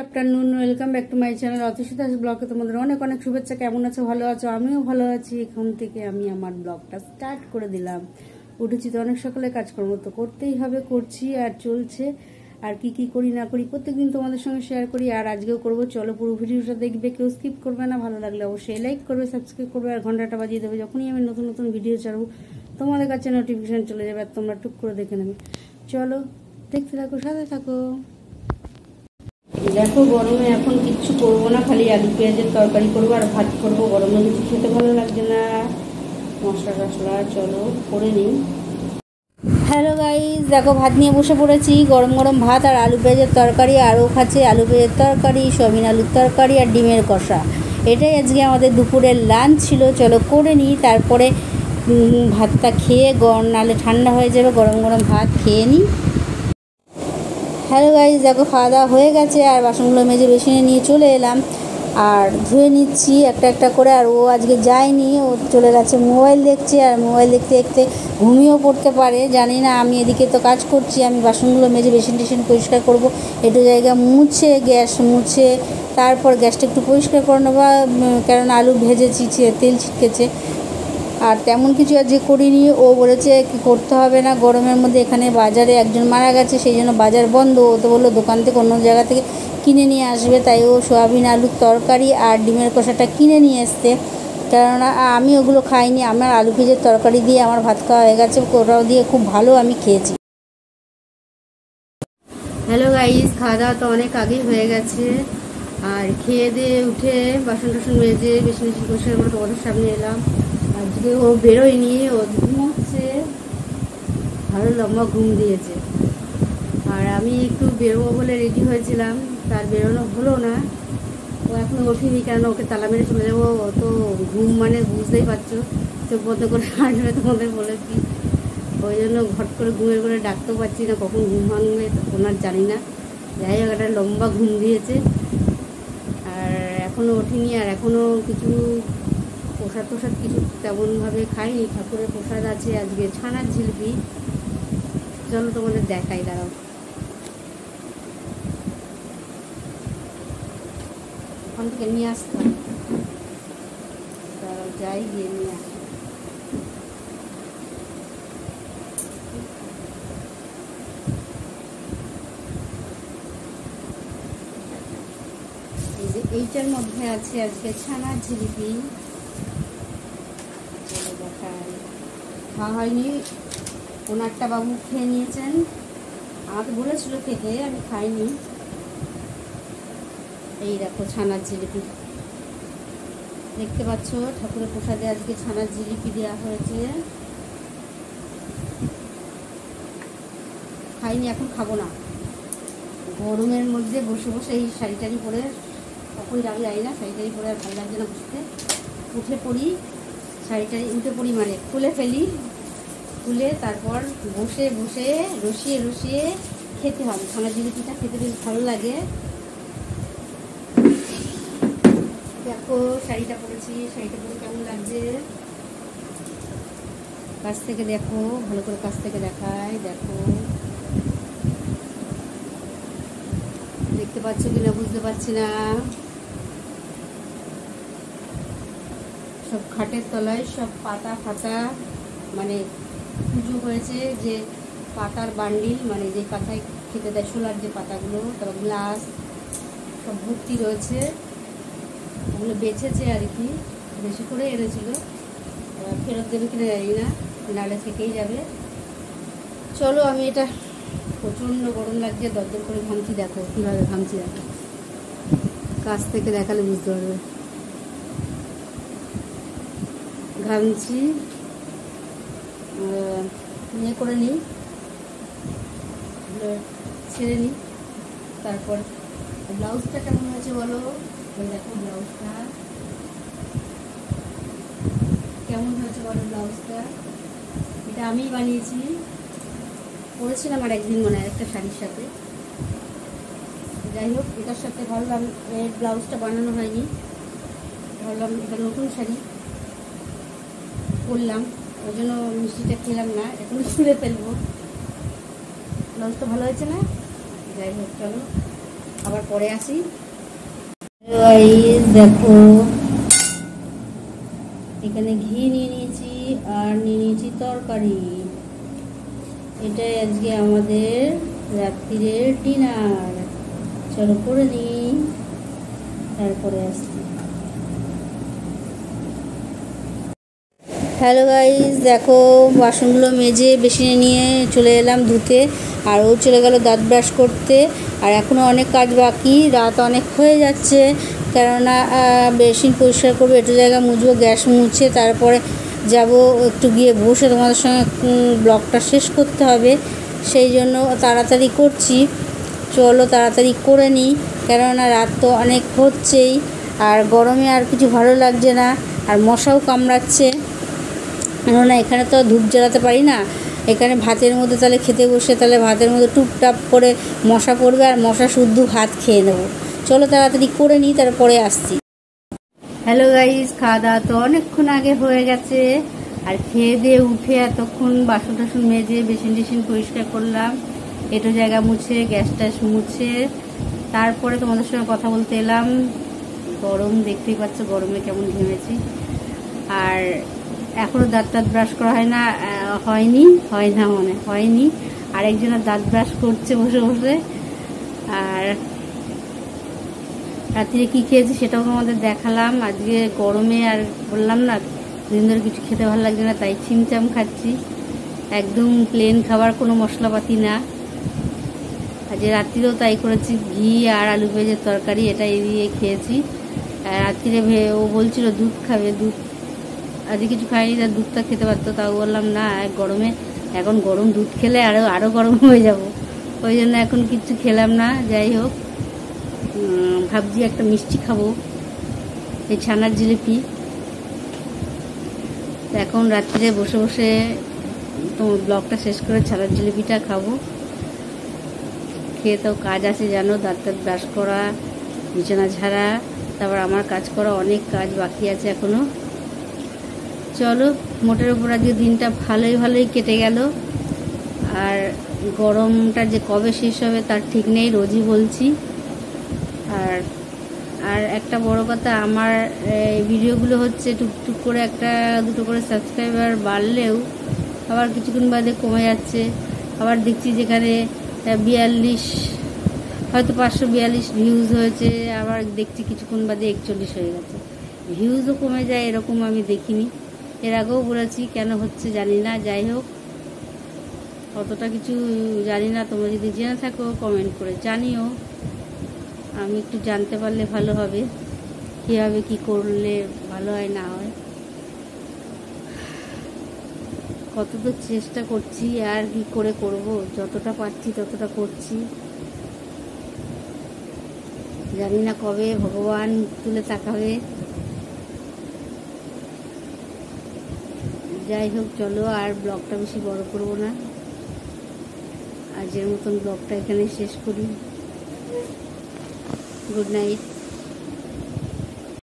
Afternoon, welcome back to my channel Atishi Das ব্লগে তোমাদের অনেক অনেক শুভেচ্ছা। কেমন আছো? ভালো আছো? আমিও ভালো আছি। এখন থেকে আমি আমার ব্লগটা স্টার্ট করে দিলাম। উঠেছি তো অনেক সকালে, কাজকর্ম তো করতেই হবে, করছি আর চলছে। আর কি কি করি না করি প্রত্যেকদিন তোমাদের সঙ্গে শেয়ার করি, আর আজকেও করবো। চলো পুরো ভিডিওটা দেখবে, কেউ স্কিপ করবে না। ভালো লাগলে অবশ্যই লাইক করবে, সাবস্ক্রাইব করবে আর ঘন্টাটা বাজিয়ে দেবে। যখনই আমি নতুন নতুন ভিডিও ছাড়বো তোমাদের কাছে নোটিফিকেশন চলে যাবে আর তোমরা টুক করে দেখে নেবে। চলো দেখতে থাকো, সাথে থাকো। দেখো গরমে এখন কিচ্ছু করবো না, খালি আলু পেঁয়াজের তরকারি করবো আর ভাত করবো। গরমে কিছু খেতে ভালো লাগছে না, মশলা টশলা। চলো করে নিই। হ্যালো গাইস, দেখো ভাত নিয়ে বসে পড়েছি। গরম গরম ভাত আর আলু পেঁয়াজের তরকারি, আরও খাচ্ছে আলু পেঁয়াজের তরকারি, সয়াবিন আলুর তরকারি আর ডিমের কষা। এটাই আজকে আমাদের দুপুরের লাঞ্চ ছিল। চলো করে নিই, তারপরে ভাতটা খেয়ে নাহলে ঠান্ডা হয়ে যাবে। গরম গরম ভাত খেয়ে নিই। হ্যালো গাইস, দেখো খাওয়া দাওয়া হয়ে গেছে আর বাসনগুলো মেজে বেসিনে নিয়ে চলে এলাম আর ধুয়ে নিচ্ছি একটা একটা করে। আর ও আজকে যায়নি, ও চলে গেছে মোবাইল দেখছে, আর মোবাইল দেখতে দেখতে ঘুমিয়েও পড়তে পারে জানি না। আমি এদিকে তো কাজ করছি, আমি বাসনগুলো মেজে বেসিন টেসিন পরিষ্কার করব, একটু জায়গা মুছে গ্যাস মুছে তারপর গ্যাসটা একটু পরিষ্কার করে নেবো, কারণ আলু ভেজেছি, তেল ছিটকেছে। আর তেমন কিছু আজকে করিনি। ও বলেছে কি করতে হবে না, গরমের মধ্যে এখানে বাজারে একজন মারা গেছে, সেই জন্য বাজার বন্ধ। ও তো বললো দোকান থেকে অন্য জায়গা থেকে কিনে নিয়ে আসবে, তাই ও সয়াবিন আলুর তরকারি আর ডিমের কষাটা কিনে নিয়ে এসছে। কেননা আমি ওগুলো খাইনি, আমার আলু পেঁয়াজের তরকারি দিয়ে আমার ভাত খাওয়া হয়ে গেছে, ওটাও দিয়ে খুব ভালো আমি খেয়েছি। হ্যালো গাইস, খাওয়া দাওয়া তো অনেক আগেই হয়ে গেছে। আর খেয়ে দিয়ে উঠে বাসন টাসন মেজে বেশি বেশি পরিষ্কার করে তোমাদের সামনে এলাম। আজকে ও বেরোয়নি, ও ঘুমোচ্ছে, ভালো লম্বা ঘুম দিয়েছে। আর আমি একটু বেরোবো বলে রেডি হয়েছিলাম, তার বেরোনো হলো না। ও এখনো ওঠেনি, কেন ওকে তালা মেরে চলে যাবো। ও তো ঘুম মানে বুঝতেই পারছো, চোখ বন্ধ করে হাঁটবে তোমাদের বলেছি। ওই জন্য ঘট করে ঘুমের করে ডাকতেও পারছি না, কখন ঘুম ভাঙবে ওনার জানি না। যাই হোক, একটা লম্বা ঘুম দিয়েছে আর এখনও ওঠেনি। আর এখনও কিছু প্রসাদ টোসাদ কিছু তেমনভাবে খাইনি। ঠাকুরের প্রসাদ আছে আজকে ছানার জিলিপি। চলো তোমাদের দেখাই, দাঁড়াও। ওখান থেকে নিয়ে আসতাম, দাঁড়াও যাই গিয়ে নিয়ে আসি। এই যে এইটার মধ্যে আছে আজকে ছানার জিলিপি। দেখাই, খাওয়া হয়নি, ওনারটা বাবু খেয়ে নিয়েছেন। আমাকে বলেছিল খেতে, আমি খাইনি। এই দেখো ছানার জিলিপি, দেখতে পাচ্ছ ঠাকুরের প্রসাদে আজকে ছানার জিলিপি দেওয়া হয়েছে। খাইনি, এখন খাবো না। গরমের মধ্যে বসে বসে এই শাড়ি টাড়ি পরে, কখন যাবে যাই না, শাড়ি টাড়ি পরে আর ভালো লাগছে না বসতে। উঠে পড়ি, শাড়ি টাড়ি উঠে পড়ি মানে খুলে ফেলি, খুলে তারপর বসে বসে রসিয়ে রসিয়ে খেতে হবে। ছানার জিলিপিটা খেতে বেশ ভালো লাগে। দেখো শাড়িটা পরেছি, শাড়িটা পরে কেমন লাগছে কাছ থেকে দেখো, ভালো করে কাছ থেকে দেখায়। দেখো দেখতে পাচ্ছ কিনা বুঝতে পারছি না। সব খাটের তলায় সব পাতা ফাতা, মানে পুজো হয়েছে যে পাতার বান্ডিল, মানে যে পাতায় খেতে দেয় শোলার যে পাতাগুলো, তারপর গ্লাস সব ভর্তি রয়েছে। ওগুলো বেছেছে আর কি, বেশি করে এনেছিল, ফেরত দেবে কিনা জানি না, নাহলে থেকেই যাবে। চলো আমি এটা, প্রচণ্ড গরম লাগছে, দরদর করে ঘামছি। দেখো কীভাবে ঘামছি, দেখো কাছ থেকে দেখালে বুঝতে পারবে ঘামছি। ইয়ে করে নিই, ছেড়ে নিই, তারপর ব্লাউজটা কেমন হয়েছে বলো। দেখো ব্লাউজটা কেমন হয়েছে বলো। ব্লাউজটা এটা আমিই বানিয়েছি, পরেছিলাম আর একদিন মনে হয় একটা শাড়ির সাথে। যাই হোক, এটার সাথে ভাবলাম এই ব্লাউজটা বানানো হয়নি, ভাবলাম এটা নতুন শাড়ি পরলাম, ওই জন্য মিষ্টিটা খেলাম না, এখন ছুঁড়ে ফেলবো। ব্লাউজটা ভালো হয়েছে না? যাই হোক চলো আবার পরে আসি। দেখো এখানে ঘি নিয়ে নিয়েছি আর নিয়ে নিয়েছি তরকারি। এটাই আজকে আমাদের রাত্রিরের ডিনার। চলো করে নিই, তারপরে আসছি। হ্যালো গাইস, দেখো বাসনগুলো মেজে বেসিনে নিয়ে চলে এলাম ধুতে, আর ও চলে গেল দাঁত ব্রাশ করতে। আর এখনও অনেক কাজ বাকি, রাত অনেক হয়ে যাচ্ছে, কেননা বেসিন পরিষ্কার করবো, একটু জায়গা মুছবো, গ্যাস মুছে তারপরে যাব একটু গিয়ে বসে তোমাদের সঙ্গে ব্লগটা শেষ করতে হবে। সেই জন্য তাড়াতাড়ি করছি, চলো তাড়াতাড়ি করে নিই, কেননা রাত তো অনেক হচ্ছেই, আর গরমে আর কিছু ভালো লাগছে না, আর মশাও কামড়াচ্ছে। কেননা এখানে তো ধূপ জ্বালাতে পারি না, এখানে ভাতের মধ্যে তাহলে খেতে বসে তাহলে ভাতের মধ্যে টুপটাপ করে মশা পড়বে, আর মশা শুদ্ধ ভাত খেয়ে নেবো। চলো তাড়াতাড়ি করে নিই, তারপরে আসছি। হ্যালো গাইস, খাওয়া দাওয়া তো অনেকক্ষণ আগে হয়ে গেছে, আর খেয়ে দিয়ে উঠে এতক্ষণ বাসন টাসন মেজে বেসিন টেসিন পরিষ্কার করলাম, এটো জায়গা মুছে গ্যাস ট্যাস মুছে তারপরে তোমাদের সঙ্গে কথা বলতে এলাম। গরম দেখতেই পাচ্ছ, গরমে কেমন ঘেমেছি। আর এখনও দাঁত ব্রাশ করা হয়নি, আর একজনের দাঁত ব্রাশ করছে বসে বসে। আর রাত্রিরে কী খেয়েছি সেটাও তোমাদের দেখালাম। আজকে গরমে আর বললাম না, দিন ধরে কিছু খেতে ভালো লাগছে না, তাই ছিমচাম খাচ্ছি, একদম প্লেন খাবার, কোনো মশলাপাতি না। আজকে রাত্রিরেও তাই করেছি, ঘি আর আলু পেঁয়াজের তরকারি এটাই দিয়ে খেয়েছি। রাত্রিরে ও বলছিল দুধ খাবে, দুধ আজকে কিছু খাইনি, তার দুধটা খেতে পারতো, তাও বললাম না, গরমে এখন গরম দুধ খেলে আরও গরম হয়ে যাব, ওই জন্য এখন কিছু খেলাম না। যাই হোক, ভাবছি একটা মিষ্টি খাবো, এই ছানার জিলিপি। এখন রাত্রিরে বসে বসে তোমার ব্লগটা শেষ করে ছানার জিলিপিটা খাবো। খেয়ে তো কাজ আছে জানো, দাঁত ব্রাশ করা, বিছানা ঝাড়া, তারপর আমার কাজ করা, অনেক কাজ বাকি আছে এখনো। চলো, মোটের উপর আজকে দিনটা ভালোই কেটে গেল। আর গরমটা যে কবে শেষ হবে তার ঠিক নেই, রোজই বলছি। আর একটা বড় কথা, আমার ভিডিওগুলো হচ্ছে টুকটুক করে একটা দুটো করে সাবস্ক্রাইবার বাড়লেও আবার কিছুক্ষণ বাদে কমে যাচ্ছে। আবার দেখছি যেখানে 42, হয়তো 542 ভিউজ হয়েছে, আবার দেখছি কিছুক্ষণ বাদে 41 হয়ে গেছে। ভিউজও কমে যায় এরকম আমি দেখিনি, এর আগেও বলেছি, কেন হচ্ছে জানি না। যাই হোক, অতটা কিছু জানি না, তোমরা যদি জেনে থাকো কমেন্ট করে জানিও, আমি একটু জানতে পারলে ভালো হবে, কীভাবে কী করলে ভালো হয় না হয়। কত তো চেষ্টা করছি, আর কি করে করব, যতটা পারছি ততটা করছি। জানি না কবে ভগবান তুলে তাকাবে। যাই হোক, চলো আর ব্লগটা বেশি বড় করব না, আজকের মতন ব্লগটা এখানে শেষ করি। Good night.